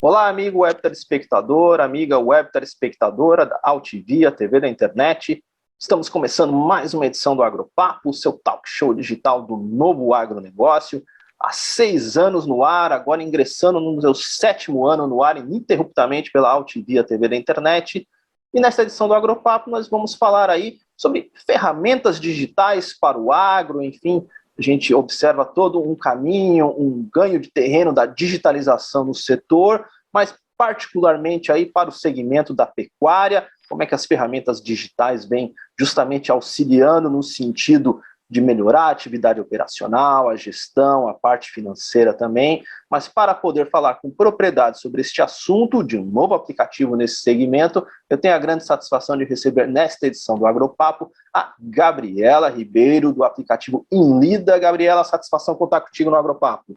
Olá, amigo web telespectador, amiga web telespectadora da AltVia, TV da internet. Estamos começando mais uma edição do Agropapo, o seu talk show digital do novo agronegócio. Há 6 anos no ar, agora ingressando no seu 7º ano no ar, ininterruptamente pela AltVia, TV da internet. E nesta edição do Agropapo nós vamos falar aí sobre ferramentas digitais para o agro, enfim. A gente observa todo um caminho, um ganho de terreno da digitalização no setor, mas particularmente aí para o segmento da pecuária, como é que as ferramentas digitais vêm justamente auxiliando no sentido de melhorar a atividade operacional, a gestão, a parte financeira também. Mas para poder falar com propriedade sobre este assunto, de um novo aplicativo nesse segmento, eu tenho a grande satisfação de receber nesta edição do Agropapo a Gabriela Ribeiro, do aplicativo Inlida. Gabriela, satisfação contar contigo no Agropapo.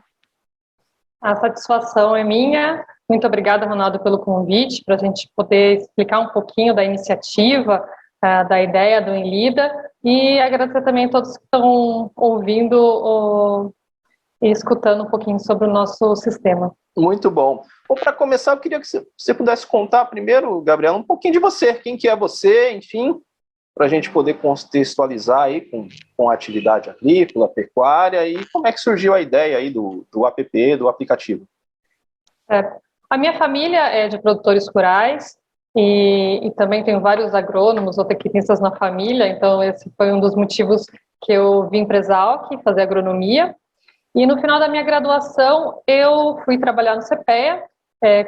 A satisfação é minha. Muito obrigada, Ronaldo, pelo convite, para a gente poder explicar um pouquinho da iniciativa, da ideia do Inlida, e agradecer também a todos que estão ouvindo e escutando um pouquinho sobre o nosso sistema. Muito bom. Bom, para começar, eu queria que você pudesse contar primeiro, Gabriela, um pouquinho de você, quem que é você, enfim, para a gente poder contextualizar aí com a atividade agrícola, pecuária, e como é que surgiu a ideia aí do app, do aplicativo. A minha família é de produtores rurais e também tenho vários agrônomos ou tecnistas na família, então esse foi um dos motivos que eu vim para a Exalc fazer agronomia. E no final da minha graduação eu fui trabalhar no CPEA,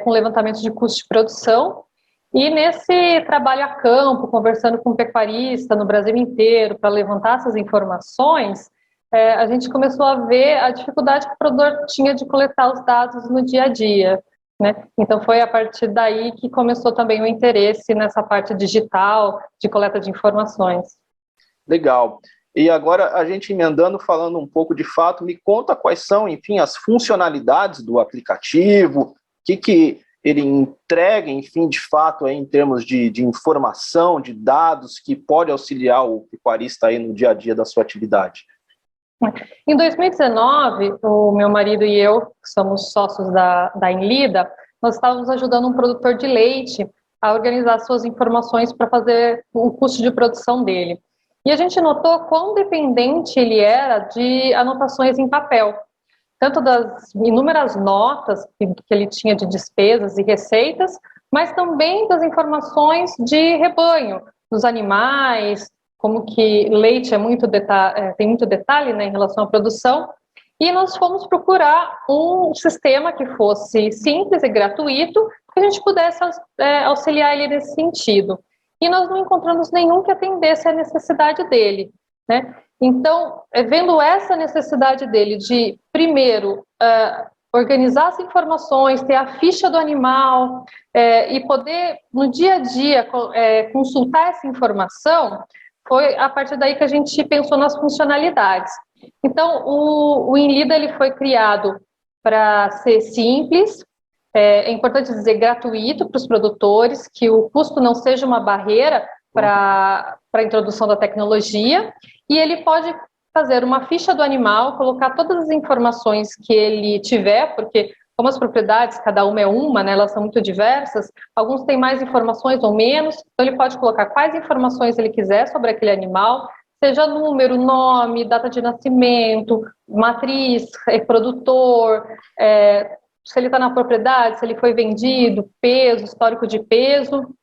com levantamento de custo de produção, e nesse trabalho a campo, conversando com pecuarista no Brasil inteiro para levantar essas informações, a gente começou a ver a dificuldade que o produtor tinha de coletar os dados no dia a dia, né? Então foi a partir daí que começou também o interesse nessa parte digital, de coleta de informações. Legal. E agora a gente emendando, falando um pouco de fato, me conta quais são, enfim, as funcionalidades do aplicativo, o que ele entrega, enfim, de fato, aí, em termos de informação, de dados, que pode auxiliar o pecuarista aí no dia a dia da sua atividade. Em 2019, o meu marido e eu, que somos sócios da Inlida, nós estávamos ajudando um produtor de leite a organizar suas informações para fazer o custo de produção dele. E a gente notou quão dependente ele era de anotações em papel, tanto das inúmeras notas que ele tinha de despesas e receitas, mas também das informações de rebanho, dos animais, como que leite tem muito detalhe, né, em relação à produção, e nós fomos procurar um sistema que fosse simples e gratuito, que a gente pudesse auxiliar ele nesse sentido. E nós não encontramos nenhum que atendesse à necessidade dele, né? Então, vendo essa necessidade dele de, primeiro, organizar as informações, ter a ficha do animal e poder, no dia a dia, consultar essa informação, foi a partir daí que a gente pensou nas funcionalidades. Então, o Inlida ele foi criado para ser simples, é importante dizer gratuito para os produtores, que o custo não seja uma barreira para a introdução da tecnologia, e ele pode fazer uma ficha do animal, colocar todas as informações que ele tiver, porque como as propriedades, cada uma, né, elas são muito diversas, alguns têm mais informações ou menos, então ele pode colocar quais informações ele quiser sobre aquele animal, seja número, nome, data de nascimento, matriz, reprodutor, se ele está na propriedade, se ele foi vendido, peso, histórico de peso.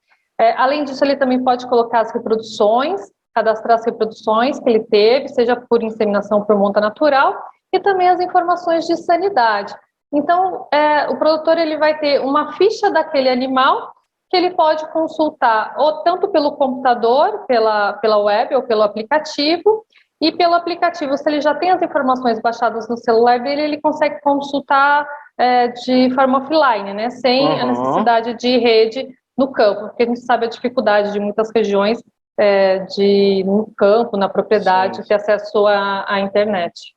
Além disso, ele também pode colocar as reproduções, cadastrar as reproduções que ele teve, seja por inseminação ou por monta natural, e também as informações de sanidade. Então, o produtor ele vai ter uma ficha daquele animal que ele pode consultar ou tanto pelo computador, pela web ou pelo aplicativo, e pelo aplicativo, se ele já tem as informações baixadas no celular dele, ele consegue consultar de forma offline, né, sem a necessidade de rede no campo, porque a gente sabe a dificuldade de muitas regiões no campo, na propriedade, sim, ter acesso à internet.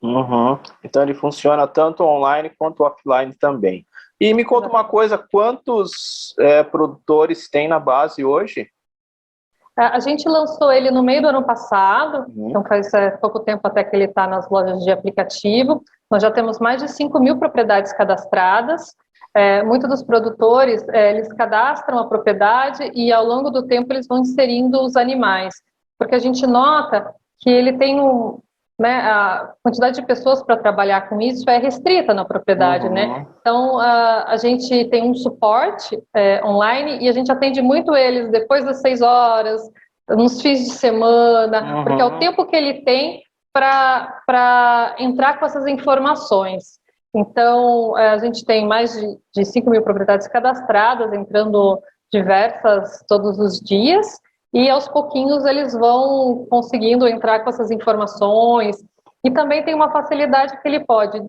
Então ele funciona tanto online quanto offline também. E me conta uma coisa, quantos produtores tem na base hoje? A gente lançou ele no meio do ano passado, então faz pouco tempo até que ele está nas lojas de aplicativo. Nós já temos mais de 5.000 propriedades cadastradas. Muitos dos produtores, eles cadastram a propriedade e ao longo do tempo eles vão inserindo os animais, porque a gente nota que ele tem a quantidade de pessoas para trabalhar com isso é restrita na propriedade, né? Então, a gente tem um suporte online e a gente atende muito eles depois das 6 horas, nos fins de semana, porque é o tempo que ele tem para entrar com essas informações. Então, a gente tem mais de 5.000 propriedades cadastradas, entrando diversas todos os dias, e aos pouquinhos eles vão conseguindo entrar com essas informações, e também tem uma facilidade que ele pode,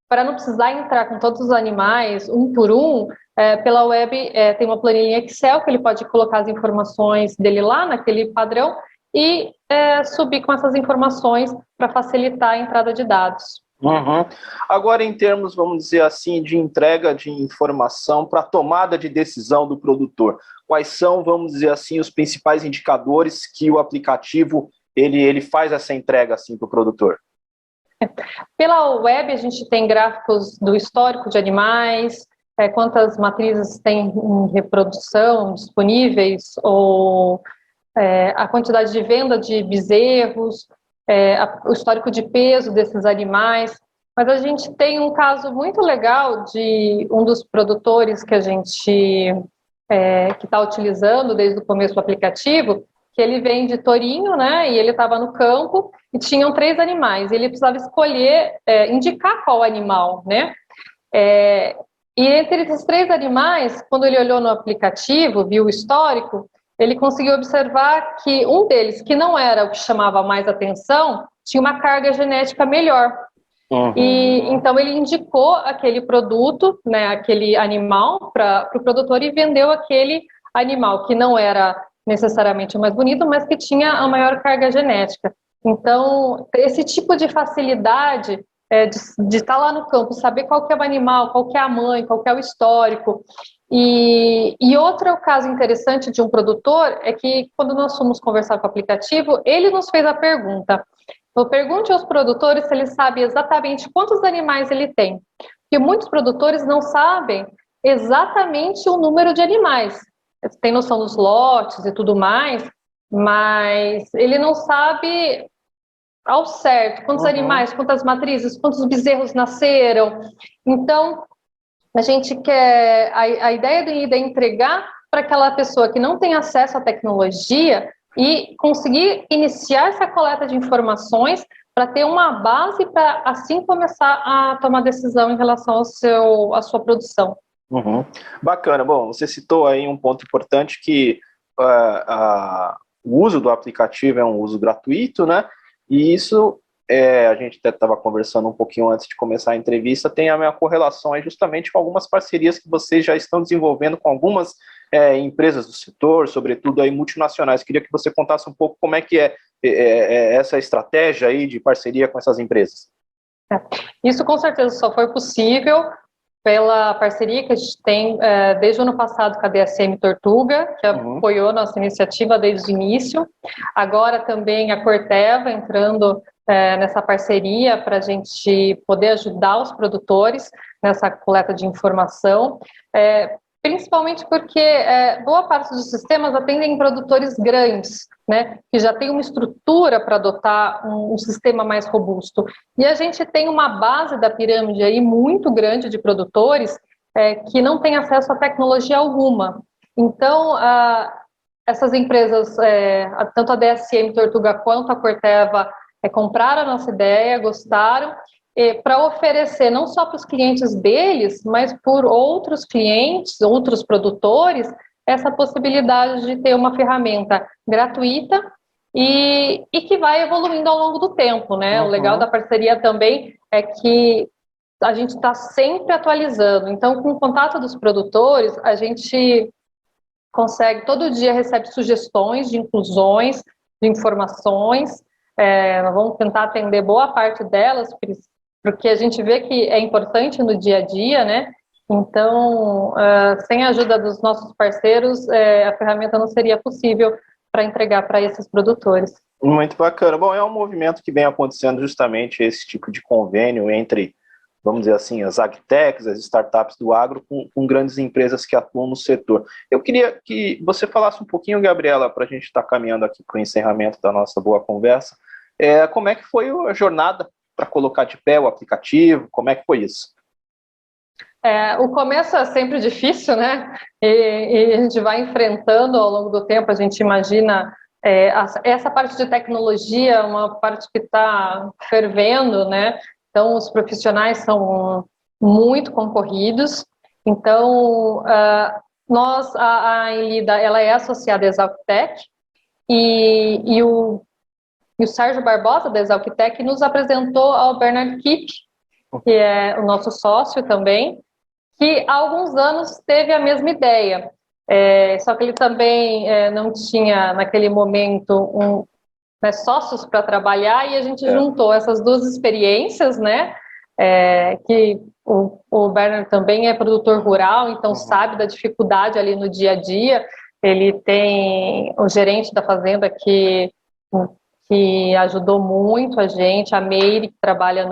para não precisar entrar com todos os animais, um por um, pela web tem uma planilha Excel que ele pode colocar as informações dele lá naquele padrão e subir com essas informações para facilitar a entrada de dados. Agora, em termos, vamos dizer assim, de entrega de informação para tomada de decisão do produtor, quais são, vamos dizer assim, os principais indicadores que o aplicativo ele faz essa entrega assim para o produtor? Pela web, a gente tem gráficos do histórico de animais, quantas matrizes tem em reprodução disponíveis, ou a quantidade de venda de bezerros, o histórico de peso desses animais. Mas a gente tem um caso muito legal de um dos produtores que a gente que está utilizando desde o começo do aplicativo, que ele vem de Tourinho, né, e ele estava no campo e tinham 3 animais, ele precisava escolher, indicar qual animal, né, e entre esses 3 animais, quando ele olhou no aplicativo, viu o histórico, ele conseguiu observar que um deles, que não era o que chamava mais atenção, tinha uma carga genética melhor. E então ele indicou aquele produto, né, aquele animal para o produtor e vendeu aquele animal que não era necessariamente o mais bonito, mas que tinha a maior carga genética. Então, esse tipo de facilidade de estar lá no campo, saber qual que é o animal, qual que é a mãe, qual que é o histórico. E outro caso interessante de um produtor é que, quando nós fomos conversar com o aplicativo, ele nos fez a pergunta: pergunte aos produtores se eles sabem exatamente quantos animais ele tem. Porque muitos produtores não sabem exatamente o número de animais. Tem noção dos lotes e tudo mais, mas ele não sabe ao certo quantos animais, quantas matrizes, quantos bezerros nasceram. Então, a gente quer... A ideia do IDA é entregar para aquela pessoa que não tem acesso à tecnologia e conseguir iniciar essa coleta de informações para ter uma base para assim começar a tomar decisão em relação à sua produção. Bacana. Bom, você citou aí um ponto importante que o uso do aplicativo é um uso gratuito, né? E isso, a gente até estava conversando um pouquinho antes de começar a entrevista, tem a minha correlação aí justamente com algumas parcerias que vocês já estão desenvolvendo com algumas empresas do setor, sobretudo aí multinacionais. Queria que você contasse um pouco como é que é essa estratégia aí de parceria com essas empresas. Isso com certeza só foi possível pela parceria que a gente tem desde o ano passado com a DSM Tortuga, que apoiou nossa iniciativa desde o início. Agora também a Corteva entrando nessa parceria para a gente poder ajudar os produtores nessa coleta de informação, principalmente porque boa parte dos sistemas atendem produtores grandes, né, que já tem uma estrutura para adotar um sistema mais robusto. E a gente tem uma base da pirâmide aí muito grande de produtores que não tem acesso a tecnologia alguma. Então, essas empresas, tanto a DSM Tortuga quanto a Corteva, compraram a nossa ideia, gostaram, para oferecer não só para os clientes deles, mas por outros clientes, outros produtores, essa possibilidade de ter uma ferramenta gratuita e que vai evoluindo ao longo do tempo, né? O legal da parceria também é que a gente está sempre atualizando. Então, com o contato dos produtores, a gente consegue, todo dia recebe sugestões de inclusões, de informações. Nós vamos tentar atender boa parte delas, porque a gente vê que é importante no dia a dia, né? Então, sem a ajuda dos nossos parceiros, a ferramenta não seria possível para entregar para esses produtores. Muito bacana. Bom, é um movimento que vem acontecendo justamente esse tipo de convênio entre, vamos dizer assim, as agtechs, as startups do agro, com grandes empresas que atuam no setor. Eu queria que você falasse um pouquinho, Gabriela, para a gente estar caminhando aqui para o encerramento da nossa boa conversa, como é que foi a jornada para colocar de pé o aplicativo, como é que foi isso? O começo é sempre difícil, né? E a gente vai enfrentando ao longo do tempo, a gente imagina essa parte de tecnologia, uma parte que está fervendo, né? Então, os profissionais são muito concorridos. Então, a Enlida, ela é associada à Exalctech e o Sérgio Barbosa, da Exalctech, nos apresentou ao Bernard Kipp, que é o nosso sócio também, que há alguns anos teve a mesma ideia, só que ele também não tinha, naquele momento, sócios para trabalhar, e a gente juntou essas duas experiências, né? Que o Bernard também é produtor rural, então sabe da dificuldade ali no dia a dia. Ele tem o gerente da fazenda que ajudou muito a gente, a Meire, que trabalha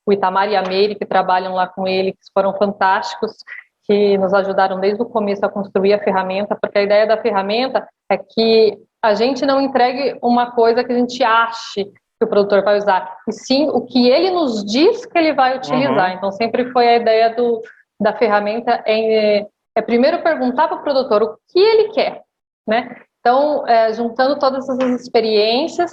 o Itamar e a Meire, que trabalham lá com ele, que foram fantásticos, que nos ajudaram desde o começo a construir a ferramenta, porque a ideia da ferramenta é que a gente não entregue uma coisa que a gente ache que o produtor vai usar, e sim o que ele nos diz que ele vai utilizar. Então, sempre foi a ideia da ferramenta primeiro perguntar para o produtor o que ele quer, né? Então, juntando todas essas experiências,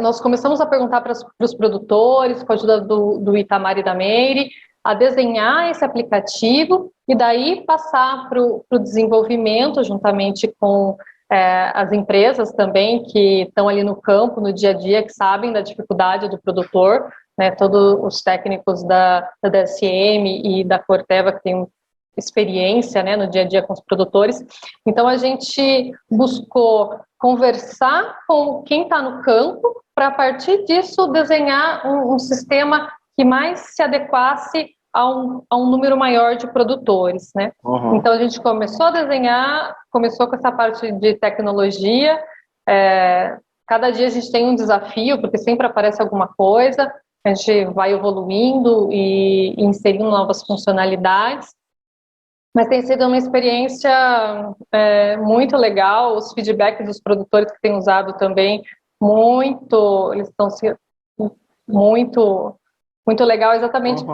nós começamos a perguntar para os produtores, com a ajuda do Itamar e da Meire, a desenhar esse aplicativo e daí passar para o desenvolvimento, juntamente com as empresas também que estão ali no campo, no dia a dia, que sabem da dificuldade do produtor, né, todos os técnicos da DSM e da Corteva que têm experiência, né, no dia a dia com os produtores. Então, a gente buscou conversar com quem está no campo para, a partir disso, desenhar um sistema que mais se adequasse a um número maior de produtores, né? Então, a gente começou a desenhar, começou com essa parte de tecnologia. Cada dia a gente tem um desafio, porque sempre aparece alguma coisa, a gente vai evoluindo e inserindo novas funcionalidades. Mas tem sido uma experiência muito legal. Os feedbacks dos produtores que têm usado também, eles estão muito legal, exatamente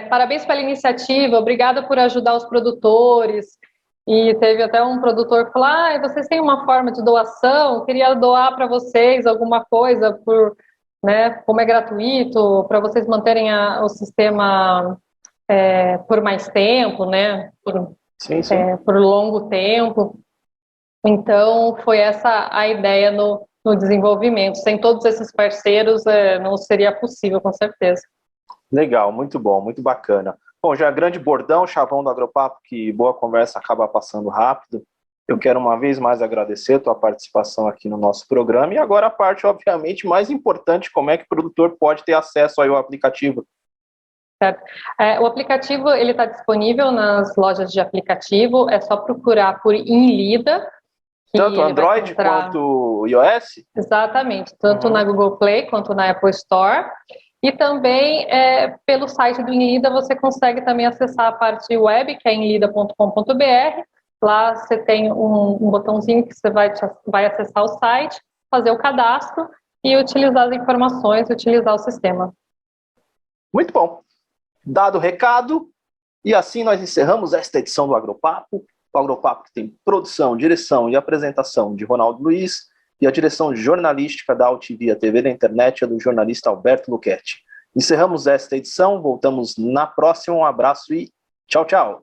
parabéns pela iniciativa, obrigada por ajudar os produtores. E teve até um produtor que falou, vocês têm uma forma de doação, queria doar para vocês alguma coisa, como é gratuito, para vocês manterem o sistema por mais tempo, né? Por longo tempo. Então, foi essa a ideia no desenvolvimento. Sem todos esses parceiros, não seria possível, com certeza. Legal, muito bom, muito bacana. Bom, já grande bordão, chavão do Agropapo, que boa conversa acaba passando rápido. Eu quero uma vez mais agradecer a tua participação aqui no nosso programa. E agora a parte, obviamente, mais importante, como é que o produtor pode ter acesso ao aplicativo? Certo. O aplicativo está disponível nas lojas de aplicativo, é só procurar por Enlida. Tanto Android quanto iOS? Exatamente, tanto na Google Play quanto na Apple Store. E também pelo site do Enlida você consegue também acessar a parte web, que é enlida.com.br. Lá você tem um botãozinho que você vai acessar o site, fazer o cadastro e utilizar as informações, utilizar o sistema. Muito bom. Dado o recado, e assim nós encerramos esta edição do Agropapo. O Agropapo que tem produção, direção e apresentação de Ronaldo Luiz e a direção jornalística da Altivia TV da Internet é do jornalista Alberto Luchetti. Encerramos esta edição, voltamos na próxima. Um abraço e tchau, tchau.